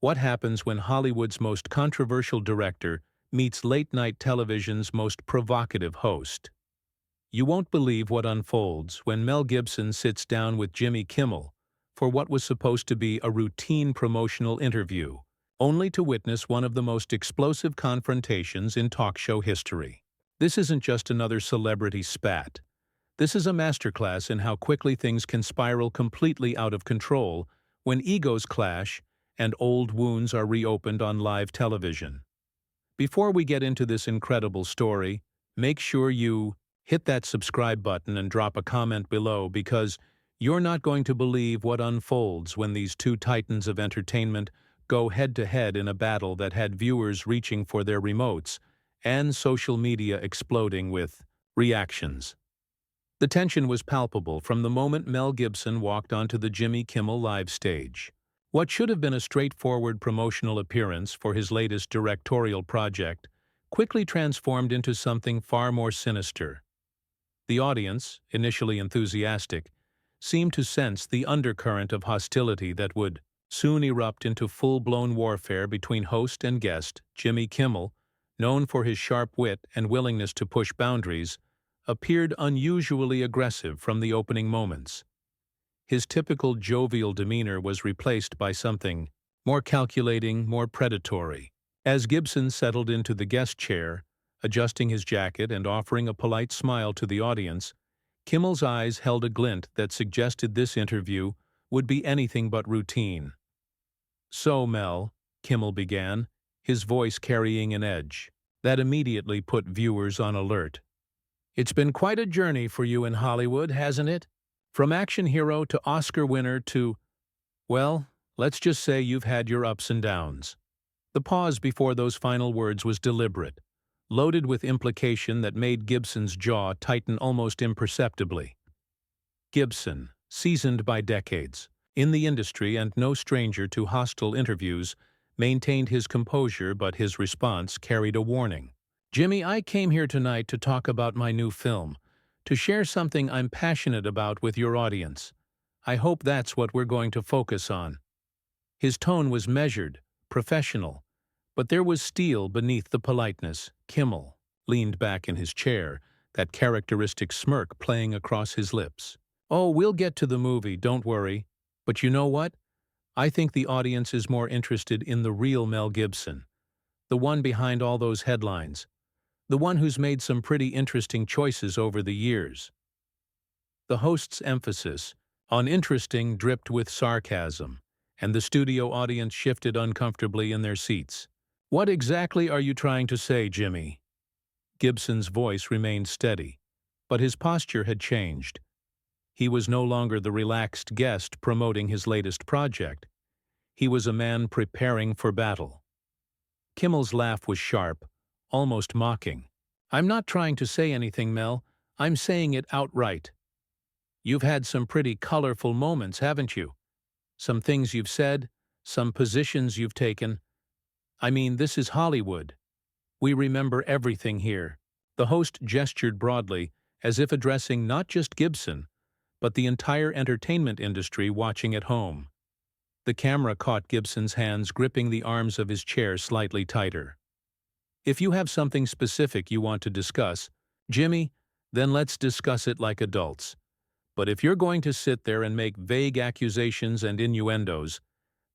What happens when Hollywood's most controversial director meets late-night television's most provocative host? You won't believe what unfolds when Mel Gibson sits down with Jimmy Kimmel for what was supposed to be a routine promotional interview, only to witness one of the most explosive confrontations in talk show history. This isn't just another celebrity spat. This is a masterclass in how quickly things can spiral completely out of control when egos clash and old wounds are reopened on live television. Before we get into this incredible story, make sure you hit that subscribe button and drop a comment below, because you're not going to believe what unfolds when these two titans of entertainment go head-to-head in a battle that had viewers reaching for their remotes and social media exploding with reactions. The tension was palpable from the moment Mel Gibson walked onto the Jimmy Kimmel live stage. What should have been a straightforward promotional appearance for his latest directorial project quickly transformed into something far more sinister. The audience, initially enthusiastic, seemed to sense the undercurrent of hostility that would soon erupt into full-blown warfare between host and guest. Jimmy Kimmel, known for his sharp wit and willingness to push boundaries, appeared unusually aggressive from the opening moments. His typical jovial demeanor was replaced by something more calculating, more predatory. As Gibson settled into the guest chair, adjusting his jacket and offering a polite smile to the audience, Kimmel's eyes held a glint that suggested this interview would be anything but routine. "So, Mel," Kimmel began, his voice carrying an edge that immediately put viewers on alert. "It's been quite a journey for you in Hollywood, hasn't it? From action hero to Oscar winner to, well, let's just say you've had your ups and downs." The pause before those final words was deliberate, loaded with implication that made Gibson's jaw tighten almost imperceptibly. Gibson, seasoned by decades in the industry and no stranger to hostile interviews, maintained his composure, but his response carried a warning. "Jimmy, I came here tonight to talk about my new film, to share something I'm passionate about with your audience. I hope that's what we're going to focus on." His tone was measured, professional, but there was steel beneath the politeness. Kimmel leaned back in his chair, that characteristic smirk playing across his lips. "Oh, we'll get to the movie, don't worry. But you know what? I think the audience is more interested in the real Mel Gibson, the one behind all those headlines, the one who's made some pretty interesting choices over the years." The host's emphasis on interesting dripped with sarcasm, and the studio audience shifted uncomfortably in their seats. "What exactly are you trying to say, Jimmy?" Gibson's voice remained steady, but his posture had changed. He was no longer the relaxed guest promoting his latest project. He was a man preparing for battle. Kimmel's laugh was sharp, almost mocking. "I'm not trying to say anything, Mel. I'm saying it outright. You've had some pretty colorful moments, haven't you? Some things you've said, some positions you've taken. I mean, this is Hollywood. We remember everything here." The host gestured broadly, as if addressing not just Gibson, but the entire entertainment industry watching at home. The camera caught Gibson's hands gripping the arms of his chair slightly tighter. "If you have something specific you want to discuss, Jimmy, then let's discuss it like adults. But if you're going to sit there and make vague accusations and innuendos,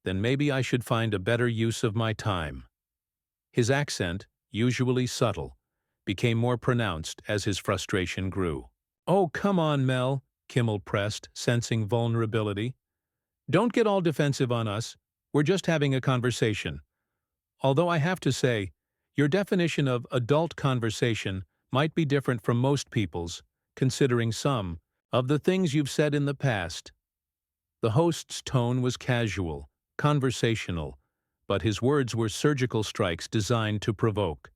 then maybe I should find a better use of my time." His accent, usually subtle, became more pronounced as his frustration grew. "Oh, come on, Mel," Kimmel pressed, sensing vulnerability. "Don't get all defensive on us. We're just having a conversation. Although I have to say, your definition of adult conversation might be different from most people's, considering some of the things you've said in the past." The host's tone was casual, conversational, but his words were surgical strikes designed to provoke.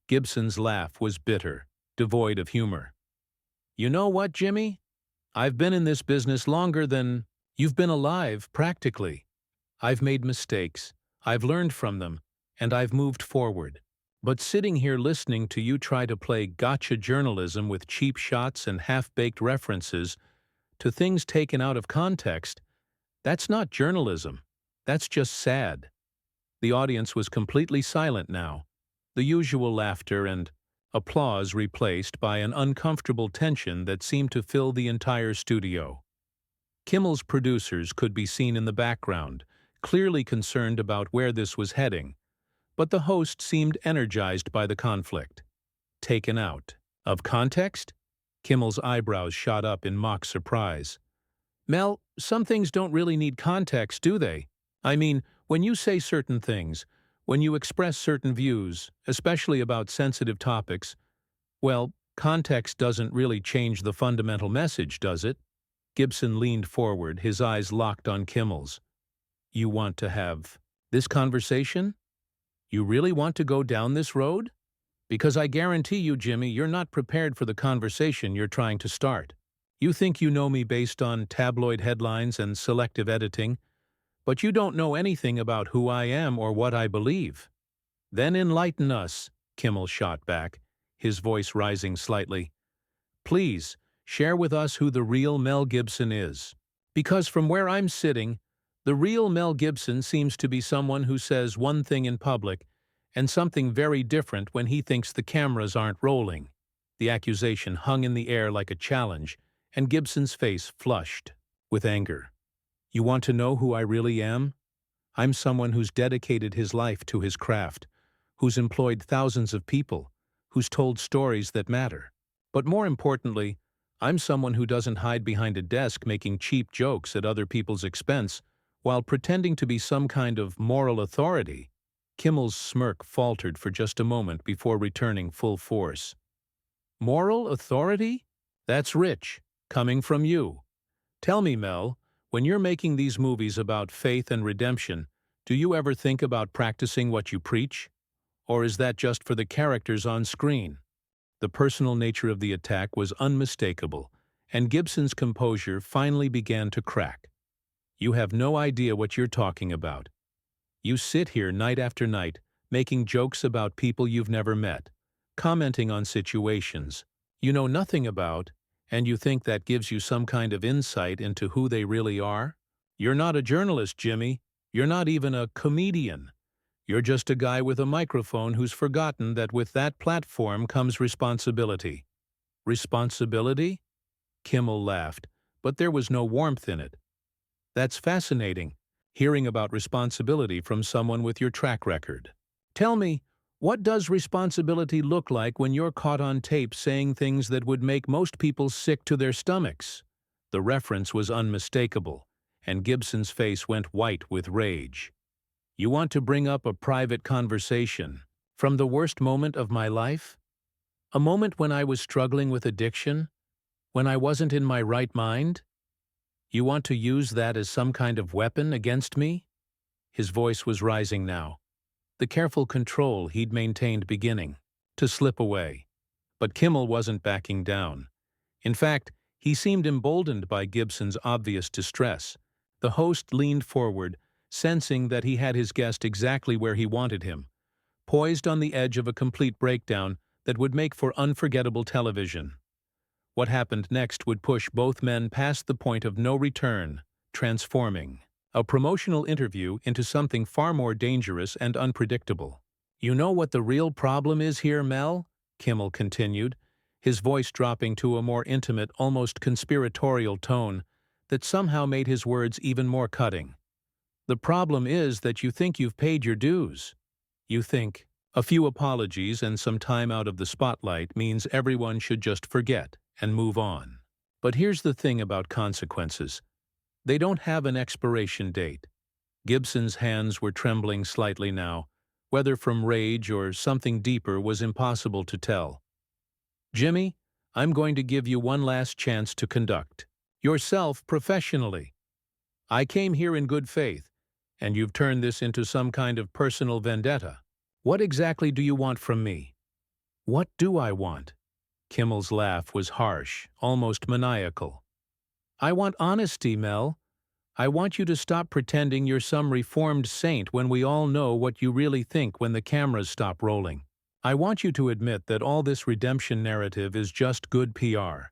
Gibson's laugh was bitter, devoid of humor. "You know what, Jimmy? I've been in this business longer than you've been alive, practically. I've made mistakes, I've learned from them, and I've moved forward. But sitting here listening to you try to play gotcha journalism with cheap shots and half-baked references to things taken out of context, that's not journalism. That's just sad." The audience was completely silent now, the usual laughter and applause replaced by an uncomfortable tension that seemed to fill the entire studio. Kimmel's producers could be seen in the background, clearly concerned about where this was heading, but the host seemed energized by the conflict. Taken out of context? Kimmel's eyebrows shot up in mock surprise. Mel, some things don't really need context, do they? I mean, when you say certain things, when you express certain views, especially about sensitive topics, well, context doesn't really change the fundamental message, does it? Gibson leaned forward, his eyes locked on Kimmel's. You want to have this conversation? You really want to go down this road? Because I guarantee you, Jimmy, you're not prepared for the conversation you're trying to start. You think you know me based on tabloid headlines and selective editing, but you don't know anything about who I am or what I believe. Then enlighten us, Kimmel shot back, his voice rising slightly. Please, share with us who the real Mel Gibson is. Because from where I'm sitting, the real Mel Gibson seems to be someone who says one thing in public and something very different when he thinks the cameras aren't rolling. The accusation hung in the air like a challenge, and Gibson's face flushed with anger. You want to know who I really am? I'm someone who's dedicated his life to his craft, who's employed thousands of people, who's told stories that matter. But more importantly, I'm someone who doesn't hide behind a desk making cheap jokes at other people's expense while pretending to be some kind of moral authority. Kimmel's smirk faltered for just a moment before returning full force. Moral authority? That's rich, coming from you. Tell me, Mel, when you're making these movies about faith and redemption, do you ever think about practicing what you preach? Or is that just for the characters on screen? The personal nature of the attack was unmistakable, and Gibson's composure finally began to crack. You have no idea what you're talking about. You sit here night after night, making jokes about people you've never met, commenting on situations you know nothing about, and you think that gives you some kind of insight into who they really are? You're not a journalist, Jimmy. You're not even a comedian. You're just a guy with a microphone who's forgotten that with that platform comes responsibility. Responsibility? Kimmel laughed, but there was no warmth in it. That's fascinating, hearing about responsibility from someone with your track record. Tell me, what does responsibility look like when you're caught on tape saying things that would make most people sick to their stomachs? The reference was unmistakable, and Gibson's face went white with rage. You want to bring up a private conversation from the worst moment of my life? A moment when I was struggling with addiction? When I wasn't in my right mind? You want to use that as some kind of weapon against me? His voice was rising now, the careful control he'd maintained beginning to slip away. But Kimmel wasn't backing down. In fact, he seemed emboldened by Gibson's obvious distress. The host leaned forward, sensing that he had his guest exactly where he wanted him, poised on the edge of a complete breakdown that would make for unforgettable television. What happened next would push both men past the point of no return, transforming a promotional interview into something far more dangerous and unpredictable. You know what the real problem is here, Mel? Kimmel continued, his voice dropping to a more intimate, almost conspiratorial tone that somehow made his words even more cutting. The problem is that you think you've paid your dues. You think a few apologies and some time out of the spotlight means everyone should just forget and move on. But here's the thing about consequences. They don't have an expiration date. Gibson's hands were trembling slightly now, whether from rage or something deeper was impossible to tell. Jimmy, I'm going to give you one last chance to conduct yourself professionally. I came here in good faith, and you've turned this into some kind of personal vendetta. What exactly do you want from me? What do I want? Kimmel's laugh was harsh, almost maniacal. I want honesty, Mel. I want you to stop pretending you're some reformed saint when we all know what you really think when the cameras stop rolling. I want you to admit that all this redemption narrative is just good PR,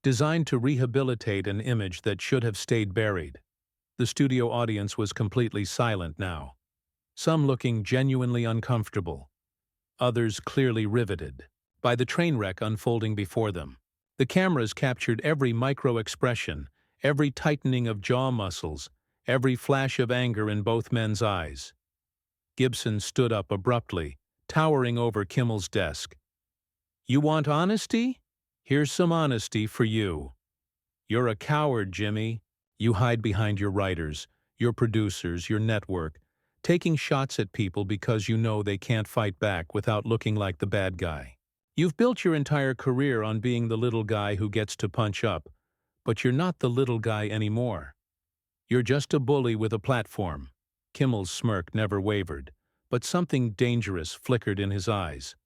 designed to rehabilitate an image that should have stayed buried. The studio audience was completely silent now. some looking genuinely uncomfortable, others clearly riveted by the train wreck unfolding before them. The cameras captured every micro-expression, every tightening of jaw muscles, every flash of anger in both men's eyes. Gibson stood up abruptly, towering over Kimmel's desk. "You want honesty? Here's some honesty for you. You're a coward, Jimmy. You hide behind your writers, your producers, your network, taking shots at people because you know they can't fight back without looking like the bad guy. You've built your entire career on being the little guy who gets to punch up, but you're not the little guy anymore. You're just a bully with a platform." Kimmel's smirk never wavered, but something dangerous flickered in his eyes.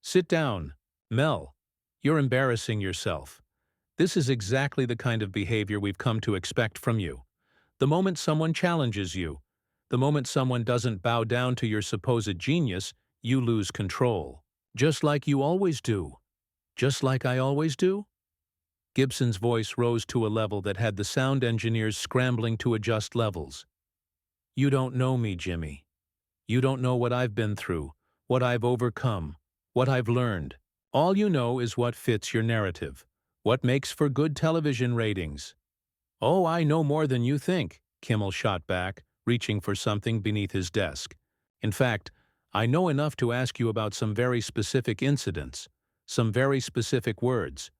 "Sit down, Mel. You're embarrassing yourself. This is exactly the kind of behavior we've come to expect from you. The moment someone challenges you, the moment someone doesn't bow down to your supposed genius, you lose control. Just like you always do. Just like I always do?" Gibson's voice rose to a level that had the sound engineers scrambling to adjust levels. "You don't know me, Jimmy. You don't know what I've been through, what I've overcome, what I've learned. All you know is what fits your narrative, what makes for good television ratings." "Oh, I know more than you think," Kimmel shot back, reaching for something beneath his desk. "In fact, I know enough to ask you about some very specific incidents, some very specific words.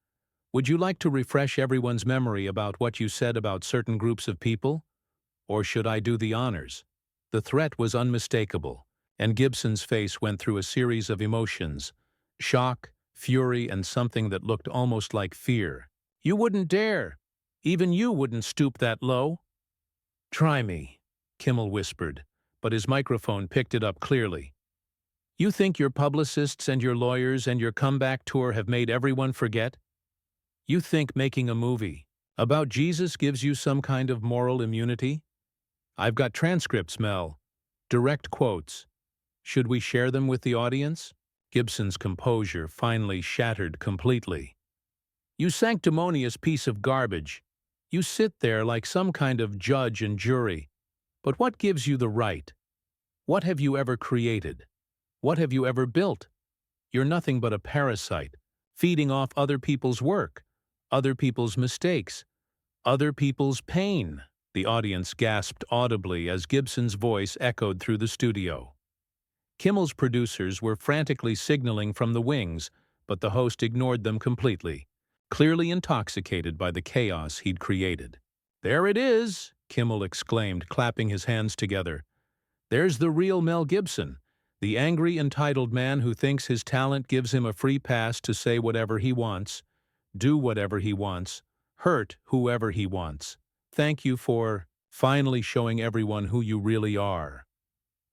Would you like to refresh everyone's memory about what you said about certain groups of people? Or should I do the honors?" The threat was unmistakable, and Gibson's face went through a series of emotions: shock, fury, and something that looked almost like fear. "You wouldn't dare! Even you wouldn't stoop that low." "Try me," Kimmel whispered, but his microphone picked it up clearly. "You think your publicists and your lawyers and your comeback tour have made everyone forget? You think making a movie about Jesus gives you some kind of moral immunity? I've got transcripts, Mel. Direct quotes. Should we share them with the audience?" Gibson's composure finally shattered completely. "You sanctimonious piece of garbage. You sit there like some kind of judge and jury. But what gives you the right? What have you ever created? What have you ever built? You're nothing but a parasite, feeding off other people's work, other people's mistakes, other people's pain." The audience gasped audibly as Gibson's voice echoed through the studio. Kimmel's producers were frantically signaling from the wings, but the host ignored them completely, clearly intoxicated by the chaos he'd created. "There it is!" Kimmel exclaimed, clapping his hands together. "There's the real Mel Gibson, the angry, entitled man who thinks his talent gives him a free pass to say whatever he wants, do whatever he wants, hurt whoever he wants. Thank you for finally showing everyone who you really are."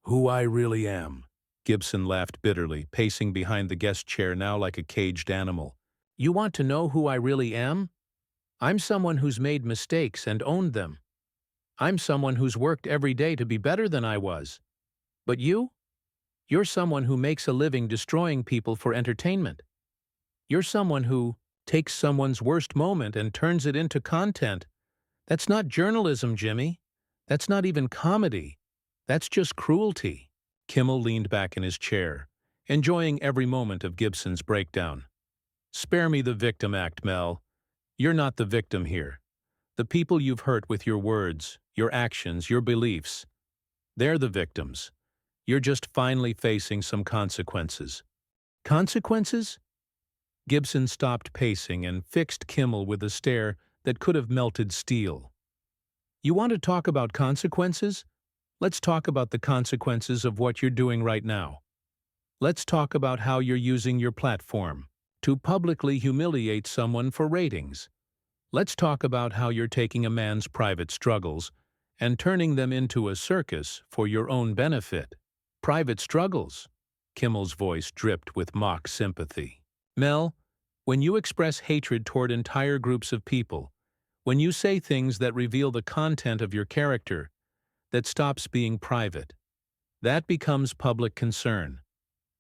"Who I really am," Gibson laughed bitterly, pacing behind the guest chair now like a caged animal. "You want to know who I really am? I'm someone who's made mistakes and owned them. I'm someone who's worked every day to be better than I was. But you? You're someone who makes a living destroying people for entertainment. You're someone who takes someone's worst moment and turns it into content. That's not journalism, Jimmy. That's not even comedy. That's just cruelty." Kimmel leaned back in his chair, enjoying every moment of Gibson's breakdown. "Spare me the victim act, Mel. You're not the victim here. The people you've hurt with your words, your actions, your beliefs, they're the victims. You're just finally facing some consequences." "Consequences?" Gibson stopped pacing and fixed Kimmel with a stare that could have melted steel. "You want to talk about consequences? Let's talk about the consequences of what you're doing right now. Let's talk about how you're using your platform to publicly humiliate someone for ratings. Let's talk about how you're taking a man's private struggles and turning them into a circus for your own benefit." "Private struggles?" Kimmel's voice dripped with mock sympathy. "Mel, when you express hatred toward entire groups of people, when you say things that reveal the content of your character, that stops being private, that becomes public concern.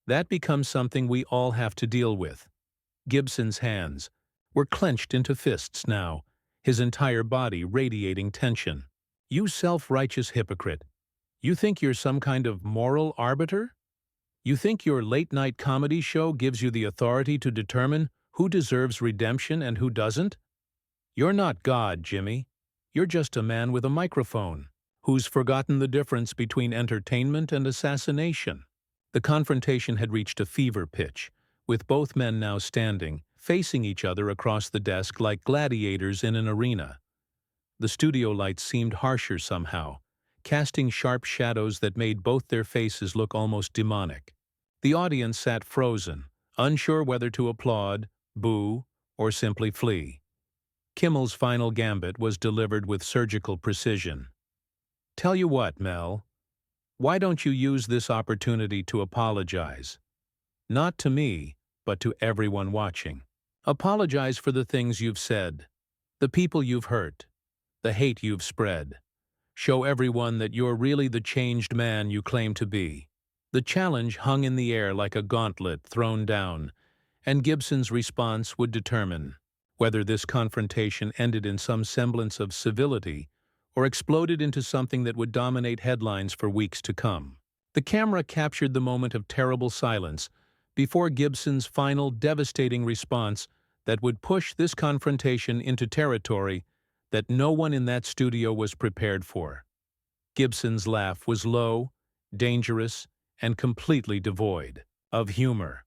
That becomes something we all have to deal with." Gibson's hands were clenched into fists now, his entire body radiating tension. "You self-righteous hypocrite. You think you're some kind of moral arbiter? You think your late-night comedy show gives you the authority to determine who deserves redemption and who doesn't? You're not God, Jimmy. You're just a man with a microphone who's forgotten the difference between entertainment and assassination. The confrontation had reached a fever pitch, with both men now standing, facing each other across the desk like gladiators in an arena. The studio lights seemed harsher somehow, casting sharp shadows that made both their faces look almost demonic. The audience sat frozen, unsure whether to applaud, boo, or simply flee. Kimmel's final gambit was delivered with surgical precision. Tell you what, Mel, why don't you use this opportunity to apologize? Not to me, but to everyone watching. Apologize for the things you've said, the people you've hurt, the hate you've spread. Show everyone that you're really the changed man you claim to be. The challenge hung in the air like a gauntlet thrown down, and Gibson's response would determine whether this confrontation ended in some semblance of civility or exploded into something that would dominate headlines for weeks to come. The camera captured the moment of terrible silence before Gibson's final devastating response that would push this confrontation into territory that no one in that studio was prepared for. Gibson's laugh was low, dangerous, and completely devoid of humor.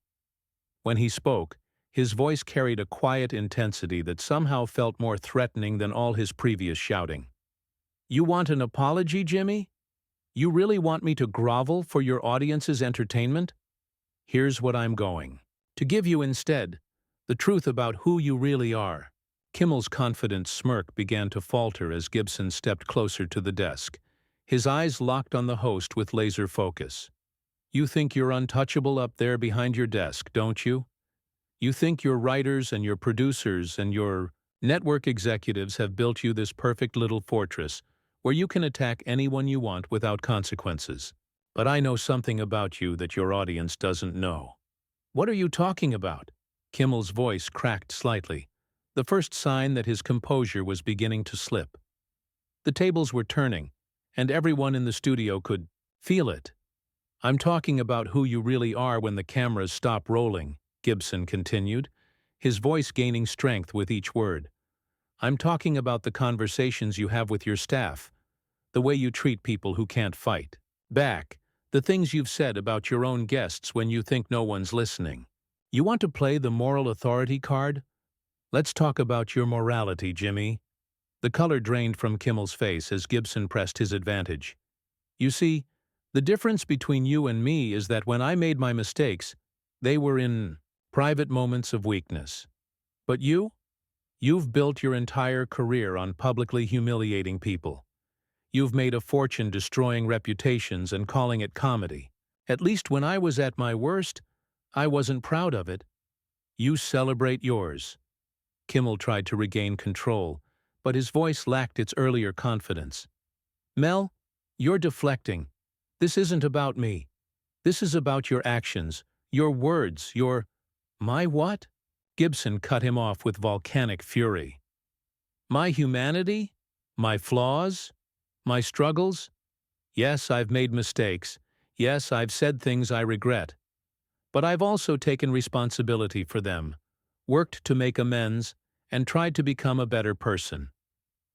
When he spoke, his voice carried a quiet intensity that somehow felt more threatening than all his previous shouting. You want an apology, Jimmy? You really want me to grovel for your audience's entertainment? Here's what I'm going to give you instead: the truth about who you really are. Kimmel's confident smirk began to falter as Gibson stepped closer to the desk, his eyes locked on the host with laser focus. You think you're untouchable up there behind your desk, don't you? You think your writers and your producers and your network executives have built you this perfect little fortress where you can attack anyone you want without consequences. But I know something about you that your audience doesn't know. What are you talking about? Kimmel's voice cracked slightly, the first sign that his composure was beginning to slip. The tables were turning, and everyone in the studio could feel it. I'm talking about who you really are when the cameras stop rolling, Gibson continued, his voice gaining strength with each word. I'm talking about the conversations you have with your staff, the way you treat people who can't fight back, the things you've said about your own guests when you think no one's listening. You want to play the moral authority card? Let's talk about your morality, Jimmy. The color drained from Kimmel's face as Gibson pressed his advantage. You see, the difference between you and me is that when I made my mistakes, they were in private moments of weakness. But you've built your entire career on publicly humiliating people. You've made a fortune destroying reputations and calling it comedy. At least when I was at my worst, I wasn't proud of it. You celebrate yours. Kimmel tried to regain control, but his voice lacked its earlier confidence. Mel, you're deflecting. This isn't about me. This is about your actions, your words, your... My what? Gibson cut him off with volcanic fury. My humanity? My flaws? My struggles? Yes, I've made mistakes. Yes, I've said things I regret. But I've also taken responsibility for them, worked to make amends, and tried to become a better person.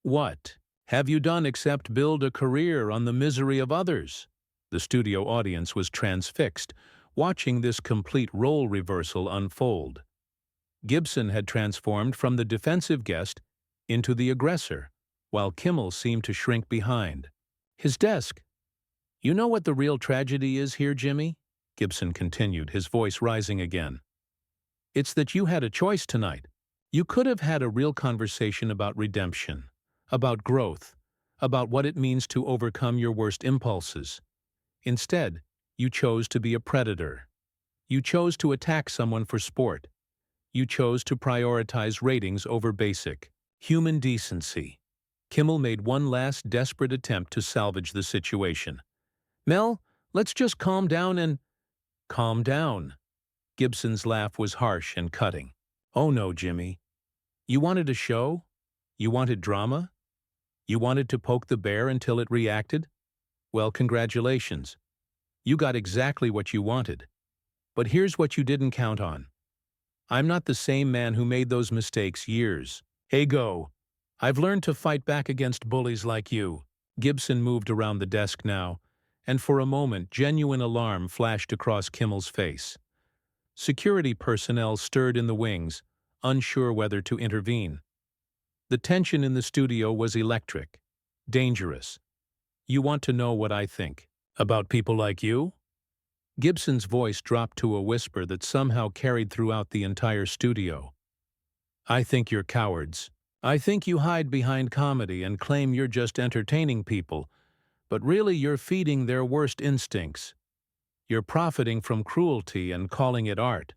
What have you done except build a career on the misery of others? The studio audience was transfixed, watching this complete role reversal unfold. Gibson had transformed from the defensive guest into the aggressor, while Kimmel seemed to shrink behind his desk. You know what the real tragedy is here, Jimmy? Gibson continued, his voice rising again. It's that you had a choice tonight. You could have had a real conversation about redemption, about growth, about what it means to overcome your worst impulses. Instead, you chose to be a predator. You chose to attack someone for sport. You chose to prioritize ratings over basic human decency. Kimmel made one last desperate attempt to salvage the situation. Mel, let's just calm down and... Calm down. Gibson's laugh was harsh and cutting. Oh no, Jimmy. You wanted a show? You wanted drama? You wanted to poke the bear until it reacted? Well, congratulations. You got exactly what you wanted. But here's what you didn't count on. I'm not the same man who made those mistakes years ago. I've learned to fight back against bullies like you. Gibson moved around the desk now, and for a moment genuine alarm flashed across Kimmel's face. Security personnel stirred in the wings, unsure whether to intervene. The tension in the studio was electric, dangerous. You want to know what I think about people like you? Gibson's voice dropped to a whisper that somehow carried throughout the entire studio. I think you're cowards. I think you hide behind comedy and claim you're just entertaining people, but really you're feeding their worst instincts. You're profiting from cruelty and calling it art.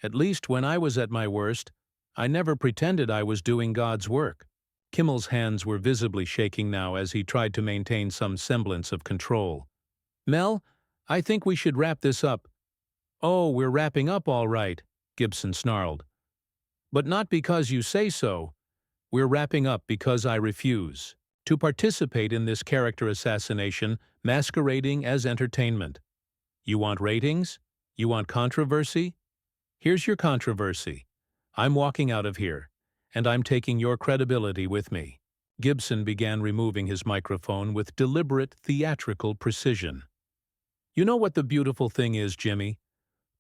At least when I was at my worst, I never pretended I was doing God's work. Kimmel's hands were visibly shaking now as he tried to maintain some semblance of control. Mel, I think we should wrap this up. Oh, we're wrapping up all right, Gibson snarled. But not because you say so. We're wrapping up because I refuse to participate in this character assassination masquerading as entertainment. You want ratings? You want controversy? Here's your controversy. I'm walking out of here, and I'm taking your credibility with me. Gibson began removing his microphone with deliberate theatrical precision. You know what the beautiful thing is, Jimmy?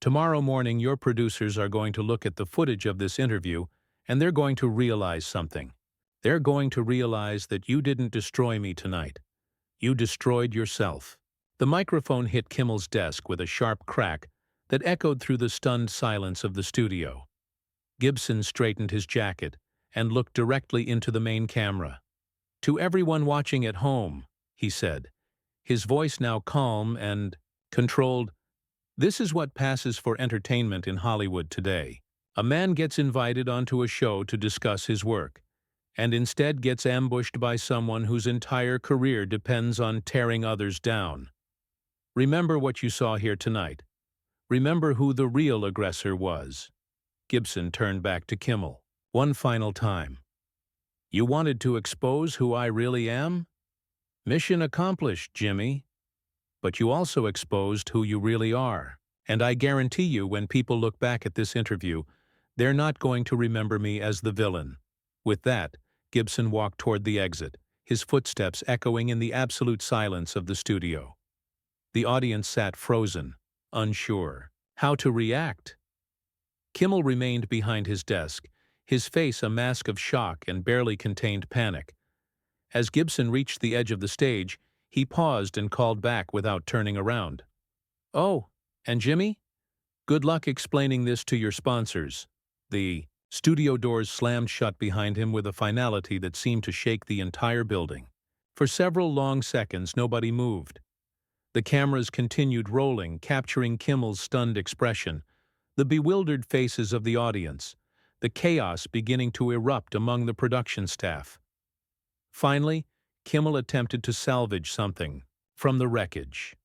Tomorrow morning your producers are going to look at the footage of this interview and they're going to realize something. They're going to realize that you didn't destroy me tonight. You destroyed yourself. The microphone hit Kimmel's desk with a sharp crack that echoed through the stunned silence of the studio. Gibson straightened his jacket and looked directly into the main camera. To everyone watching at home, he said, his voice now calm and controlled. This is what passes for entertainment in Hollywood today. A man gets invited onto a show to discuss his work, and instead gets ambushed by someone whose entire career depends on tearing others down. Remember what you saw here tonight. Remember who the real aggressor was. Gibson turned back to Kimmel. One final time. You wanted to expose who I really am? Mission accomplished, Jimmy. But you also exposed who you really are. And I guarantee you when people look back at this interview, they're not going to remember me as the villain. With that, Gibson walked toward the exit, his footsteps echoing in the absolute silence of the studio. The audience sat frozen, unsure how to react. Kimmel remained behind his desk, his face a mask of shock and barely contained panic. As Gibson reached the edge of the stage, he paused and called back without turning around. Oh, and Jimmy? Good luck explaining this to your sponsors. The studio doors slammed shut behind him with a finality that seemed to shake the entire building. For several long seconds, nobody moved. The cameras continued rolling, capturing Kimmel's stunned expression, the bewildered faces of the audience, the chaos beginning to erupt among the production staff. Finally, Kimmel attempted to salvage something from the wreckage.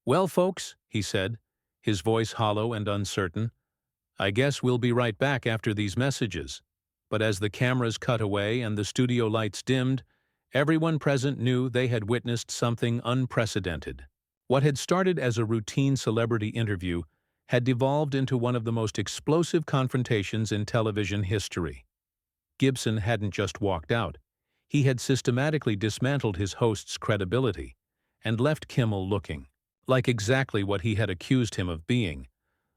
Well, folks, he said, his voice hollow and uncertain, I guess we'll be right back after these messages. But as the cameras cut away and the studio lights dimmed, everyone present knew they had witnessed something unprecedented. What had started as a routine celebrity interview had devolved into one of the most explosive confrontations in television history. Gibson hadn't just walked out. He had systematically dismantled his host's credibility and left Kimmel looking like exactly what he had accused him of being,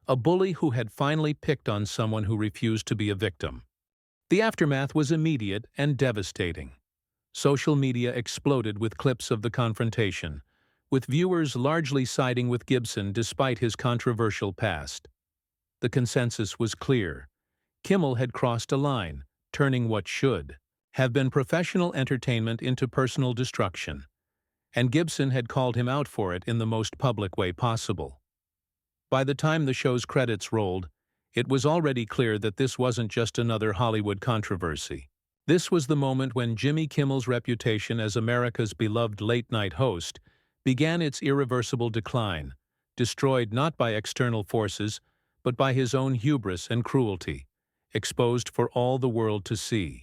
a bully who had finally picked on someone who refused to be a victim. The aftermath was immediate and devastating. Social media exploded with clips of the confrontation, with viewers largely siding with Gibson despite his controversial past. The consensus was clear. Kimmel had crossed a line, turning what should have been professional entertainment into personal destruction, and Gibson had called him out for it in the most public way possible. By the time the show's credits rolled, it was already clear that this wasn't just another Hollywood controversy. This was the moment when Jimmy Kimmel's reputation as America's beloved late-night host began its irreversible decline, destroyed not by external forces, but by his own hubris and cruelty, exposed for all the world to see.